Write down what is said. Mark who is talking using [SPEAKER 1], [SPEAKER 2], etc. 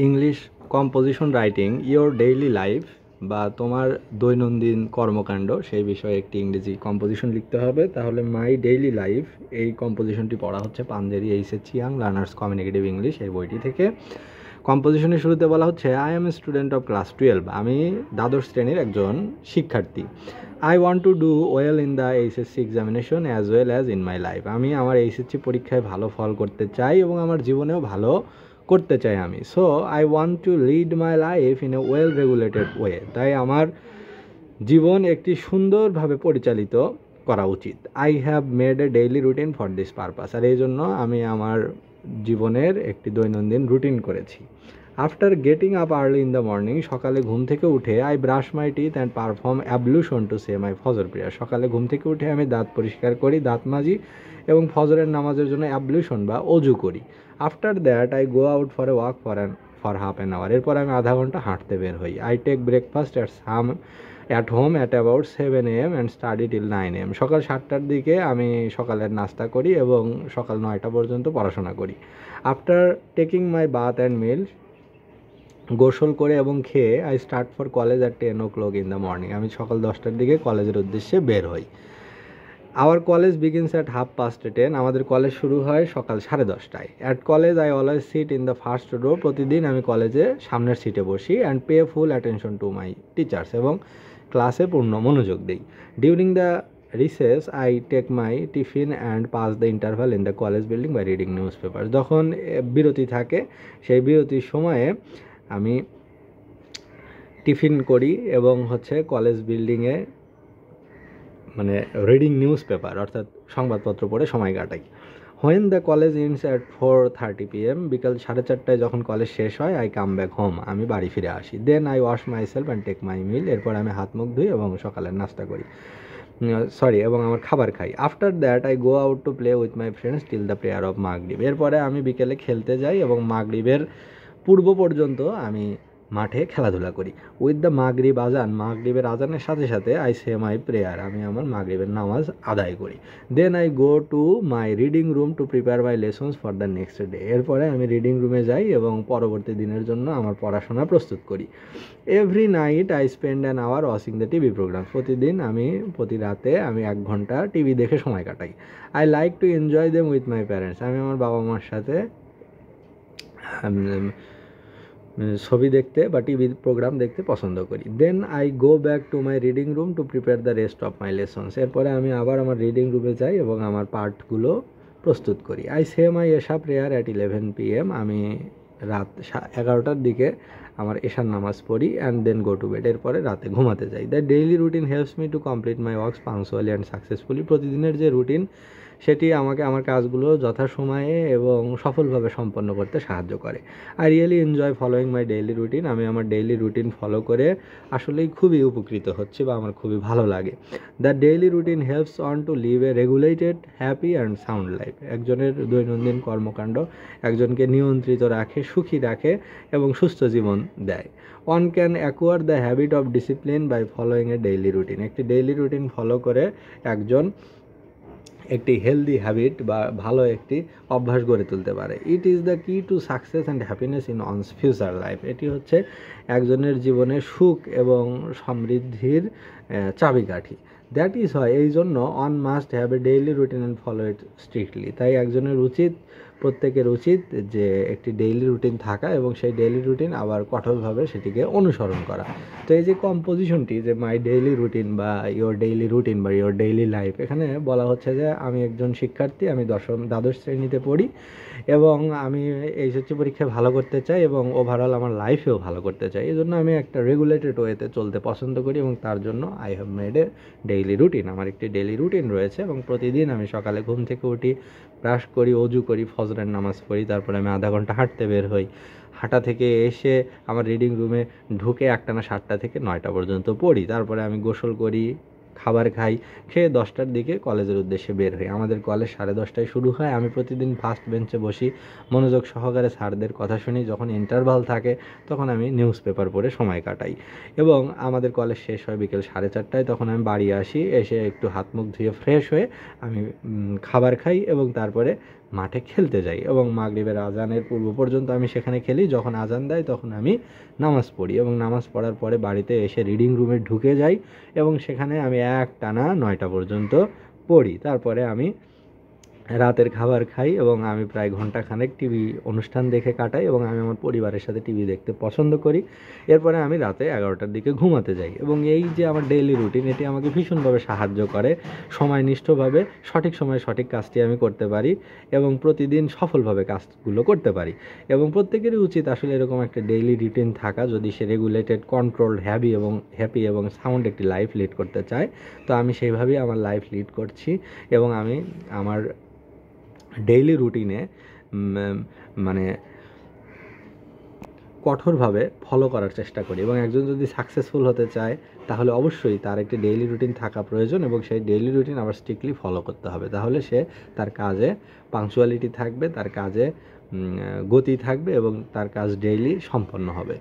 [SPEAKER 1] English composition writing your daily life বা তোমার দৈনন্দিন কর্মকাণ্ড সেই বিষয়ে একটি ইংরেজি কম্পোজিশন লিখতে হবে। তাহলে মাই ডেইলি লাইফ এই কম্পোজিশনটি পড়া হচ্ছে Panjeree HS young learners communicative English এই বইটি থেকে। কম্পোজিশনের শুরুতে বলা হচ্ছে I M a student of class 12, আমি দ্বাদশ শ্রেণীর একজন শিক্ষার্থী। I want to do well in the HSC examination as well as in my life, আমি আমার এইচএসসি পরীক্ষায় ভালো ফল করতে চাই এবং আমার জীবনেও ভালো করতে চাই আমি। So I want to lead my life in a well regulated way, তাই আমার জীবন একটি সুন্দরভাবে পরিচালিত করা উচিত। I have made a daily routine for this purpose, আর এই জন্য আমি আমার জীবনের একটি দৈনন্দিন রুটিন করেছি। After getting up early in the morning, সকালে ঘুম থেকে উঠে I brush my teeth and perform ablution to say my ফজর প্রেয়ার, সকালে ঘুম থেকে উঠে আমি দাঁত পরিষ্কার করি, দাঁত মাজি এবং ফজরের নামাজের জন্য অ্যাবলুশন বা অজু করি। After that I go out for a walk for half an hour, এরপর আমি আধা ঘন্টা হাঁটতে বের হই। I take breakfast at home at about 7 AM and study till 9 AM, সকাল 7টার দিকে আমি সকালের নাস্তা করি এবং সকাল 9টা পর্যন্ত পড়াশোনা করি। After taking my bath and meal, গোসল করে এবং খেয়ে I start for college at 10 o'clock in the morning, আমি সকাল 10টার দিকে কলেজের উদ্দেশ্যে বের হই। আওয়ার কলেজ বিগিনস অ্যাট 10:30, আমাদের কলেজ শুরু হয় সকাল 10:30টায়। At college I always sit in the first row, প্রতিদিন আমি কলেজে সামনের সিটে বসি। And pay full attention to my teachers, এবং ক্লাসে পূর্ণ মনোযোগ দিই। During the recess I take my tiffin and pass the interval in the college building by reading newspaper, যখন বিরতি থাকে সেই বিরতির সময়ে আমি টিফিন করি এবং কলেজ বিল্ডিংয়ে মানে রিডিং নিউজ পেপার অর্থাৎ সংবাদপত্র পড়ে সময় কাটাই। When the college ends at 4:30 PM, বিকাল 4:30টায় যখন কলেজ শেষ হয় আই কাম ব্যাক হোম, আমি বাড়ি ফিরে আসি। Then I wash myself and take my meal, এরপর আমি হাত মুখ ধুই এবং সকালের নাস্তা করি এবং আমার খাবার খাই। After that I go out to play with my friends till the prayer of মাগরিব, এরপরে আমি বিকেলে খেলতে যাই এবং মাগরিবের পূর্ব পর্যন্ত আমি মাঠে খেলাধুলা করি। উইথ দ্য মাগরিব আজান, মাগরিবের আজানের সাথে সাথে আই সে মাই প্রেয়ার, আমি আমার মাগরিবের নামাজ আদায় করি। Then I go to my reading room to prepare my lessons for the next day, এরপরে আমি রিডিং রুমে যাই এবং পরবর্তী দিনের জন্য আমার পড়াশোনা প্রস্তুত করি। Every night I spend an hour watching the TV programme, প্রতি রাতে আমি 1 ঘন্টা টিভি দেখে সময় কাটাই। I like to enjoy them with my parents, আমি আমার বাবা মার সাথে ছবি দেখতে বা টিভি প্রোগ্রাম দেখতে পছন্দ করি। Then I go back to my reading room to prepare the rest of my lessons, এরপরে আমি আবার আমার রিডিং রুমে যাই এবং আমার পাঠগুলো প্রস্তুত করি। I say my Esha prayer at 11 PM, আমি রাত 11টার দিকে আমার এশার নামাজ পড়ি। And then go to bed, এরপরে রাতে ঘুমাতে যাই। The daily routine helps me to complete my works punctually and successfully, প্রতিদিনের যে রুটিন সেটি আমাকে আমার কাজগুলো যথাসময়ে এবং সফলভাবে সম্পন্ন করতে সাহায্য করে। I really enjoy following my daily routine, আমি আমার ডেইলি রুটিন ফলো করে আসলেই খুবই উপকৃত হচ্ছি বা আমার খুবই ভালো লাগে। The daily routine helps on to live a regulated happy and sound life, একজনের দৈনন্দিন কর্মকাণ্ড একজনকে নিয়ন্ত্রিত রাখে, সুখী রাখে এবং সুস্থ জীবন দেয়। One can acquire the habit of discipline by following a daily routine, একটি ডেইলি রুটিন ফলো করে একজন একটি হেলদি হ্যাবিট বা ভালো একটি অভ্যাস গড়ে তুলতে পারে। It is the key to success and happiness in one's future life, এটি হচ্ছে একজনের জীবনে সুখ এবং সমৃদ্ধির চাবিকাঠি। দ্যাট ইজ হয়, এই জন্য on must have a daily routine and follow it strictly, তাই প্রত্যেকের উচিত যে একটি ডেইলি রুটিন থাকা এবং সেই ডেইলি রুটিন আবার কঠোরভাবে সেটিকে অনুসরণ করা। তো এই যে কম্পোজিশনটি যে মাই ডেইলি রুটিন বা ইয়োর ডেইলি রুটিন বা ইয়োর ডেইলি লাইফ, এখানে বলা হচ্ছে যে আমি একজন শিক্ষার্থী, আমি দ্বাদশ শ্রেণীতে পড়ি এবং আমি এইচএসসি পরীক্ষায় ভালো করতে চাই এবং ওভারঅল আমার লাইফেও ভালো করতে চাই। এই জন্য আমি একটা রেগুলেটেড ওয়েতে চলতে পছন্দ করি এবং তার জন্য I have made a daily routine, আমার একটি ডেইলি রুটিন রয়েছে এবং প্রতিদিন আমি সকালে ঘুম থেকে উঠি, ব্রাশ করি, অজু করি, ফজরের নামাজ পড়ি, তারপরে আমি আধা ঘন্টা হাঁটতে বের হই। হাঁটা থেকে এসে আমার রিডিং রুমে ঢুকে একটানা 7টা থেকে 9টা পর্যন্ত পড়ি, তারপরে আমি গোসল করি, খাবার খাই, খেয়ে 10টার দিকে কলেজের উদ্দেশ্যে বের হই। আমাদের কলেজ 10:30টায় শুরু হয়। আমি প্রতিদিন ফার্স্ট বেঞ্চে বসি, মনোযোগ সহকারে স্যারদের কথা শুনি। যখন ইন্টারভাল থাকে তখন আমি নিউজ পেপার পড়ে সময় কাটাই এবং আমাদের কলেজ শেষ হয় বিকেল 4:30টায়, তখন আমি বাড়ি আসি, এসে একটু হাত মুখ ধুয়ে ফ্রেশ হয়ে আমি খাবার খাই এবং তারপরে মাঠে খেলতে যাই এবং মাগরিবের আজানের পূর্ব পর্যন্ত আমি সেখানে খেলি। যখন আজান দেয় তখন আমি নামাজ পড়ি এবং নামাজ পড়ার পরে বাড়িতে এসে রিডিং রুমে ঢুকে যাই এবং সেখানে আমি একটানা 9টা পর্যন্ত পড়ি। তারপরে আমি রাতের খাবার খাই এবং আমি প্রায় ঘন্টাখানেক টিভি অনুষ্ঠান দেখে কাটাই এবং আমি আমার পরিবারের সাথে টিভি দেখতে পছন্দ করি। এরপরে আমি রাতে 11টার দিকে ঘুমাতে যাই এবং এই যে আমার ডেইলি রুটিন, এটি আমাকে ভীষণভাবে সাহায্য করে সময়নিষ্ঠভাবে সঠিক সময়ে সঠিক কাজটি আমি করতে পারি এবং প্রতিদিন সফলভাবে কাজগুলো করতে পারি। এবং প্রত্যেকেরই উচিত আসলে এরকম একটা ডেইলি রুটিন থাকা, যদি সে রেগুলেটেড, কন্ট্রোলড, হ্যাপি এবং সাউন্ড একটি লাইফ লিড করতে চায়। তো আমি সেইভাবেই আমার লাইফ লিড করছি এবং আমি আমার ডেইলি রুটিনে মানে কঠোরভাবে ফলো করার চেষ্টা করি। এবং একজন যদি সাকসেসফুল হতে চায় তাহলে অবশ্যই তার একটি ডেইলি রুটিন থাকা প্রয়োজন এবং সেই ডেইলি রুটিন আবার স্ট্রিক্টলি ফলো করতে হবে। তাহলে সে তার কাজে পাংচুয়ালিটি থাকবে, তার কাজে গতি থাকবে এবং তার কাজ ডেইলি সম্পন্ন হবে।